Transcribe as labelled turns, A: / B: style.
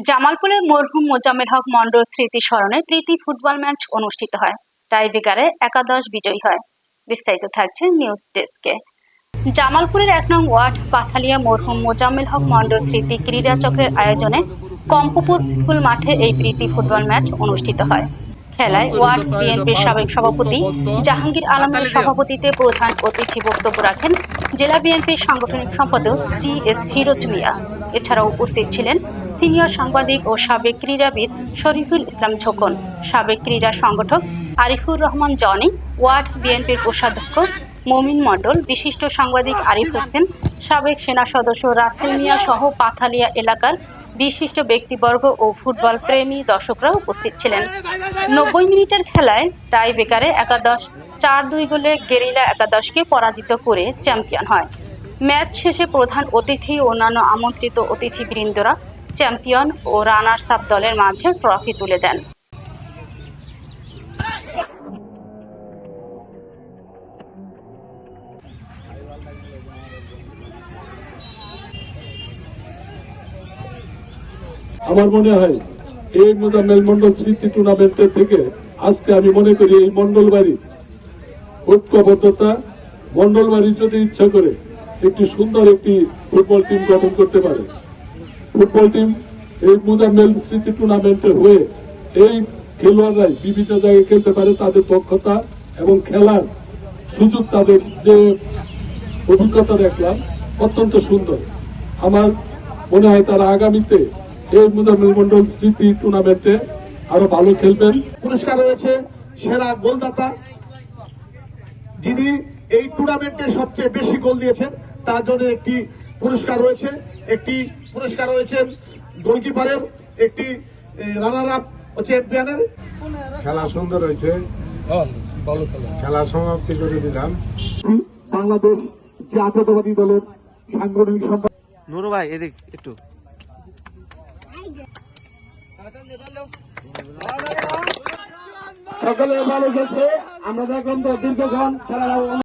A: জামালপুরে মরহুম মোজাম্মেল হক মন্ডল স্মৃতি স্মরণে প্রীতি ফুটবল ম্যাচ অনুষ্ঠিত হয়। টাইব্রেকারে একাদশ বিজয়ী হয়। বিস্তারিত থাকছে নিউজ ডেস্কে। জামালপুরের ১ নং ওয়ার্ড পাথালিয়া মরহুম মোজাম্মেল হক মন্ডল স্মৃতি ক্রীড়া চক্রের আয়োজনে কম্পপুর স্কুল মাঠে এই প্রীতি ফুটবল ম্যাচ অনুষ্ঠিত হয়। খেলায় ওয়ার্ড বিএনপির সাবেক সভাপতি জাহাঙ্গীর আলমের সভাপতিত্বে প্রধান অতিথি বক্তব্য রাখেন জেলা বিএনপির সাংগঠনিক সম্পাদক জি.এস. ফিরোজ মিয়া। এছাড়াও উপস্থিত ছিলেন সিনিয়র সাংবাদিক ও সাবেক ক্রীড়াবিদ শরীফুল ইসলাম ঝোকন, সাবেক ক্রীড়া সংগঠক আরিফুর রহমান জনি, ওয়ার্ড বিএনপির কোষাধ্যক্ষ মমিন মণ্ডল, বিশিষ্ট সাংবাদিক আরিফ হোসেন, সাবেক সেনা সদস্য রাসেল মিয়া সহ পাথালিয়া এলাকার বিশিষ্ট ব্যক্তিবর্গ ও ফুটবল প্রেমী দর্শকরা উপস্থিত ছিলেন। ৯০ মিনিটের খেলায় টাইব্রেকারে একাদশ ৪-২ গোলে গেরিলা একাদশকে পরাজিত করে চ্যাম্পিয়ন হয়। ম্যাচ শেষে প্রধান অতিথি ও অন্যান্য আমন্ত্রিত অতিথিবৃন্দরা চ্যাম্পিয়ন ও রানার্স আপ দলের মাঝে ট্রফি তুলে দেন।
B: আমার মনে হয় এই মোজাম্মেল মন্ডল স্মৃতি টুর্নামেন্টের থেকে আজকে আমি মনে করি এই মন্ডল বাড়ি ঐক্যবদ্ধতা, মন্ডল বাড়ি যদি ইচ্ছা করে একটি সুন্দর একটি ফুটবল টিম গঠন করতে পারে। ফুটবল টিম এই মোজাম্মেল স্মৃতি টুর্নামেন্টে হয়ে এই খেলোয়াড়রাই বিভিন্ন জায়গায় খেলতে পারে। তাদের দক্ষতা এবং খেলার সুযোগ, তাদের যে অভিজ্ঞতা দেখলাম অত্যন্ত সুন্দর। আমার মনে হয় তারা আগামীতে এই মোজাম্মেল মন্ডল স্মৃতি টুর্নামেন্টে আরো ভালো খেলবেন।
C: পুরস্কার রয়েছে সেরা গোলদাতা, যিনি এই টুর্নামেন্টে সবচেয়ে বেশি গোল দিয়েছেন তার জন্য একটি পুরস্কার রয়েছে। একটি পুরস্কার রয়েছে গোলকিপারের, একটি রানার আপ ও চ্যাম্পিয়নের।
D: খেলা সুন্দর হয়েছে, খেলা সমাপ্তি করে দিলাম।
C: বাংলাদেশ জাতীয়তাবাদী দলের সাংগঠনিক সম্পাদক
E: নুরু ভাই এদিক একটু।
C: সকলে ভালো খেলছে। আমরা দেখলাম তো দীর্ঘক্ষণ খেলা